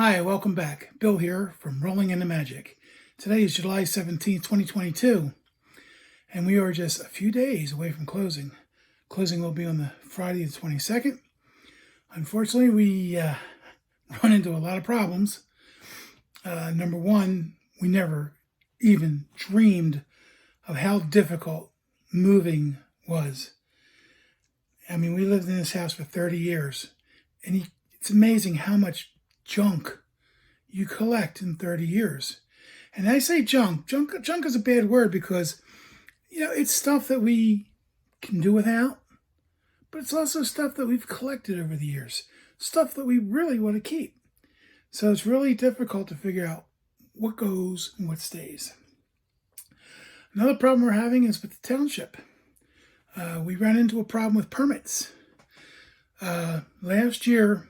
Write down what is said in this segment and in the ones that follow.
Hi, welcome back. Bill here from Rolling in the Magic. Today is July 17th, 2022, and we are just a few days away from closing. Closing will be on the Friday the 22nd. Unfortunately, we run into a lot of problems. Number one, we never even dreamed of how difficult moving was. I mean, we lived in this house for 30 years, and it's amazing how much junk you collect in 30 years. And I say junk is a bad word because, it's stuff that we can do without, but it's also stuff that we've collected over the years, stuff that we really want to keep. So it's really difficult to figure out what goes and what stays. Another problem we're having is with the township. We ran into a problem with permits. Last year,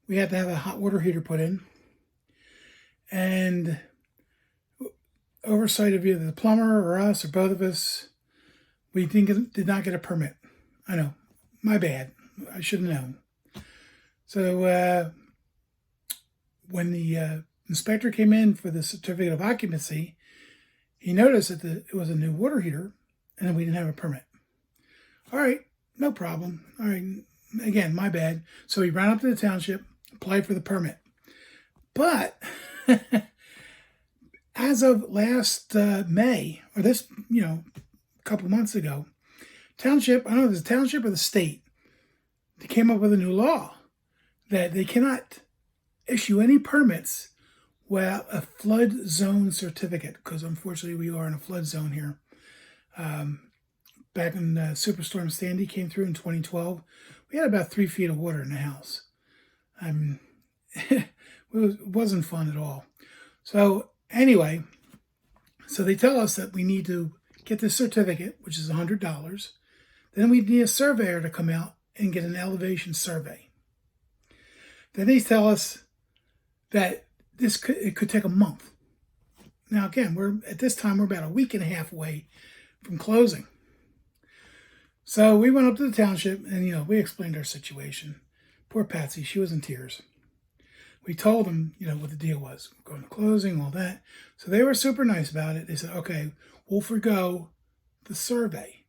we had to have a hot water heater put in, and oversight of either the plumber or us or both of us, we did not get a permit. I know, my bad. I should have known. So when the inspector came in for the certificate of occupancy, he noticed that it was a new water heater, and we didn't have a permit. All right, no problem. All right, again, my bad. So he ran up to the township, applied for the permit. But as of last May, or this, a couple months ago, township, I don't know if it's the township or the state, they came up with a new law that they cannot issue any permits without a flood zone certificate, because unfortunately we are in a flood zone here. Back when Superstorm Sandy came through in 2012, we had about 3 feet of water in the house. It wasn't fun at all. So anyway, so they tell us that we need to get this certificate, which is $100. Then we need a surveyor to come out and get an elevation survey. Then they tell us that it could take a month. Now again, at this time we're about a week and a half away from closing. So we went up to the township and, we explained our situation. Poor Patsy, she was in tears. We told them, what the deal was. Going to closing, all that. So they were super nice about it. They said, okay, we'll forgo the survey,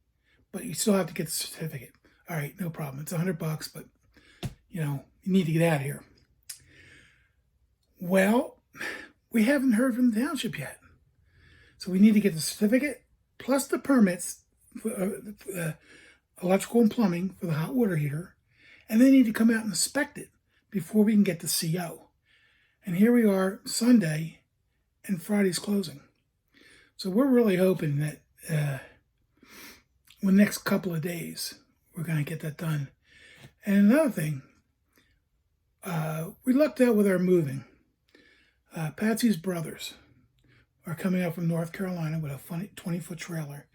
but you still have to get the certificate. All right, no problem. It's $100, but, you need to get out of here. Well, we haven't heard from the township yet. So we need to get the certificate plus the permits for electrical and plumbing for the hot water heater, and they need to come out and inspect it before we can get the CO. And here we are Sunday, and Friday's closing. So we're really hoping that in the next couple of days, we're going to get that done. And another thing, we lucked out with our moving. Patsy's brothers are coming up from North Carolina with a 20-foot trailer,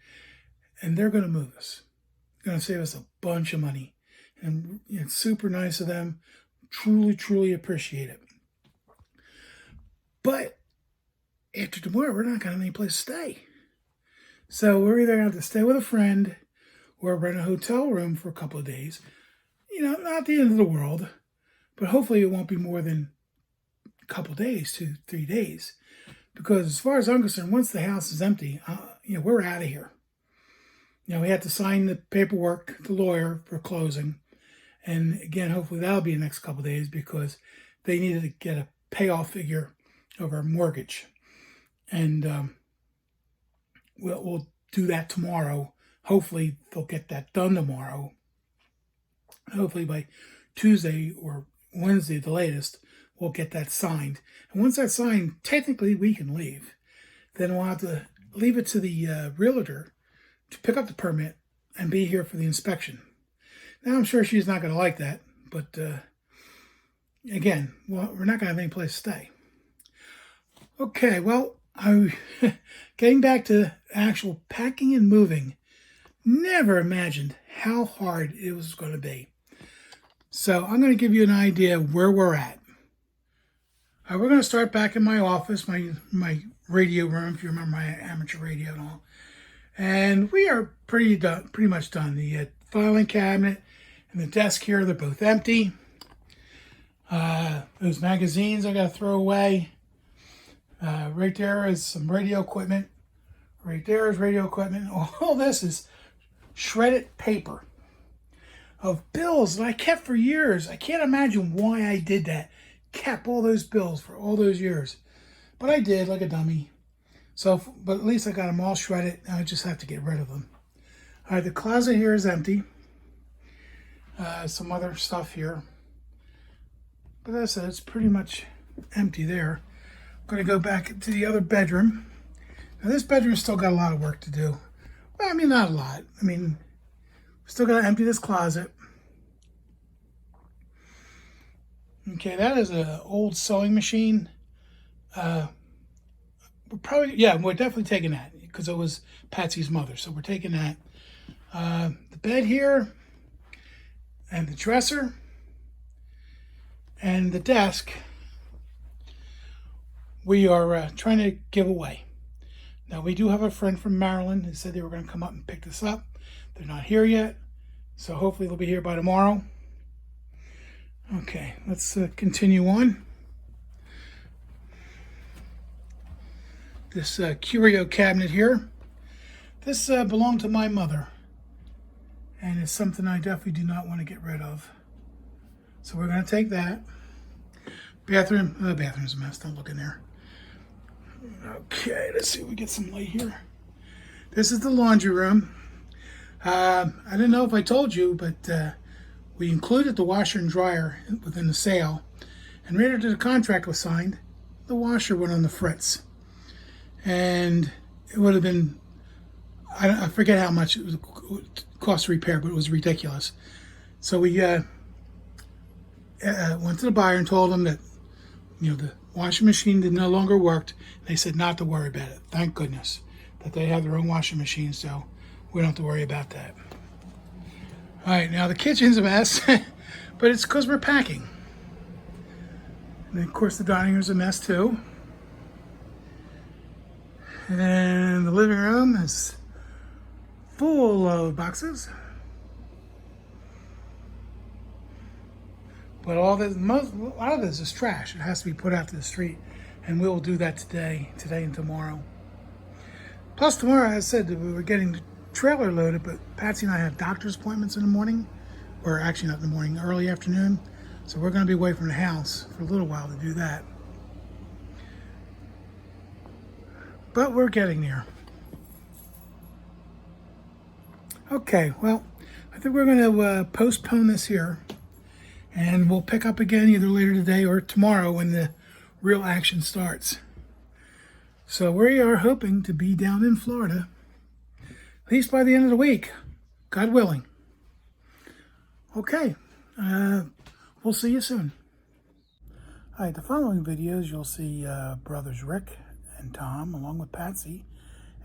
and they're going to move us. They're going to save us a bunch of money. And it's super nice of them. Truly, truly appreciate it. But after tomorrow, we're not going to have any place to stay. So we're either going to have to stay with a friend or rent a hotel room for a couple of days. Not the end of the world, but hopefully it won't be more than a couple of days, 2-3 days. Because as far as I'm concerned, once the house is empty, we're out of here. We had to sign the paperwork, the lawyer, for closing. And again, hopefully that'll be the next couple of days because they needed to get a payoff figure of our mortgage. And we'll do that tomorrow. Hopefully they'll get that done tomorrow. Hopefully by Tuesday or Wednesday, the latest, we'll get that signed. And once that's signed, technically we can leave. Then we'll have to leave it to the realtor to pick up the permit and be here for the inspection. Now, I'm sure she's not going to like that, but again, we're not going to have any place to stay. Okay, well, getting back to actual packing and moving, never imagined how hard it was going to be. So I'm going to give you an idea of where we're at. We're going to start back in my office, my radio room, if you remember my amateur radio and all. And we are pretty much done. The filing cabinet and the desk here, they're both empty. Those magazines I got to throw away. Right there is some radio equipment. Right there is radio equipment. All this is shredded paper of bills that I kept for years. I can't imagine why I did that. Kept all those bills for all those years. But I did, like a dummy. So, but at least I got them all shredded. Now I just have to get rid of them. All right, the closet here is empty. Some other stuff here. But that's it. It's pretty much empty there. I'm going to go back to the other bedroom. Now this bedroom still got a lot of work to do. Well, I mean, not a lot. I mean, still got to empty this closet. Okay, that is an old sewing machine. We're definitely taking that because it was Patsy's mother. So we're taking that. The bed here and the dresser and the desk we are trying to give away. Now we do have a friend from Maryland who said they were going to come up and pick this up. They're not here yet, so hopefully they'll be here by tomorrow. Okay, let's continue on. This curio cabinet here. This belonged to my mother, and it's something I definitely do not want to get rid of. So we're going to take that. Bathroom. The bathroom's a mess. Don't look in there. Okay, let's see if we get some light here. This is the laundry room. I didn't know if I told you, but we included the washer and dryer within the sale. And right after the contract was signed, the washer went on the fritz. And it would have been, I forget how much it would cost to repair, but it was ridiculous. So we went to the buyer and told them that, the washing machine no longer worked. They said not to worry about it. Thank goodness that they have their own washing machine, so we don't have to worry about that. All right, now the kitchen's a mess, but it's because we're packing. And of course the dining room's a mess too. And the living room is full of boxes. But a lot of this is trash. It has to be put out to the street, and we will do that today and tomorrow. Plus tomorrow, I said that we were getting the trailer loaded, but Patsy and I have doctor's appointments in the morning, or actually not in the morning, early afternoon. So we're going to be away from the house for a little while to do that. But we're getting there. Okay, well, I think we're going to postpone this here. And we'll pick up again either later today or tomorrow when the real action starts. So we are hoping to be down in Florida, at least by the end of the week, God willing. Okay, we'll see you soon. All right, the following videos you'll see brothers Rick and Tom along with Patsy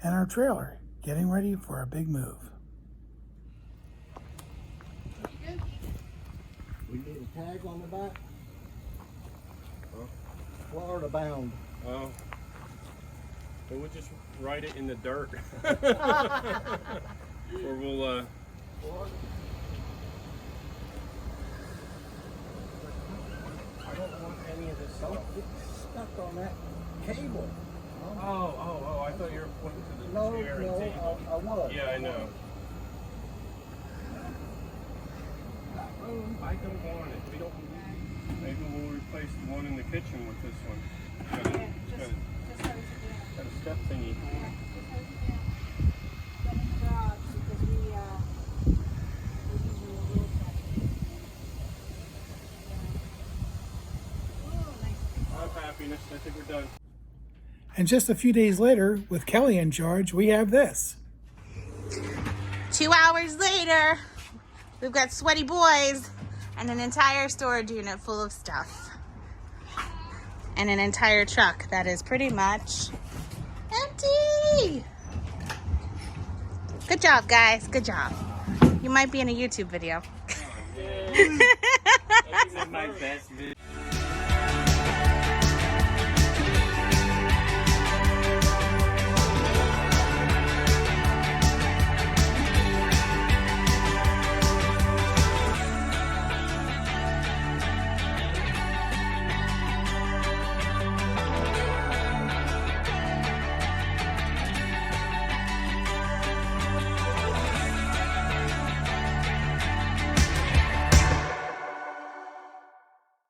and our trailer getting ready for a big move. We need a tag on the back. Florida bound. Oh. So we'll just write it in the dirt. Or we'll I don't want any of this stuff. It's stuck on that cable. Oh, I thought you were pointing to the chair and table. I was. Yeah, I know. I don't want it. We don't. Maybe we'll replace the one in the kitchen with this one. Got a step thingy. Of happiness. I think we're done. And just a few days later, with Kelly in charge, we have this. 2 hours later, we've got sweaty boys and an entire storage unit full of stuff. And an entire truck that is pretty much empty. Good job, guys. Good job. You might be in a YouTube video. This is my best video.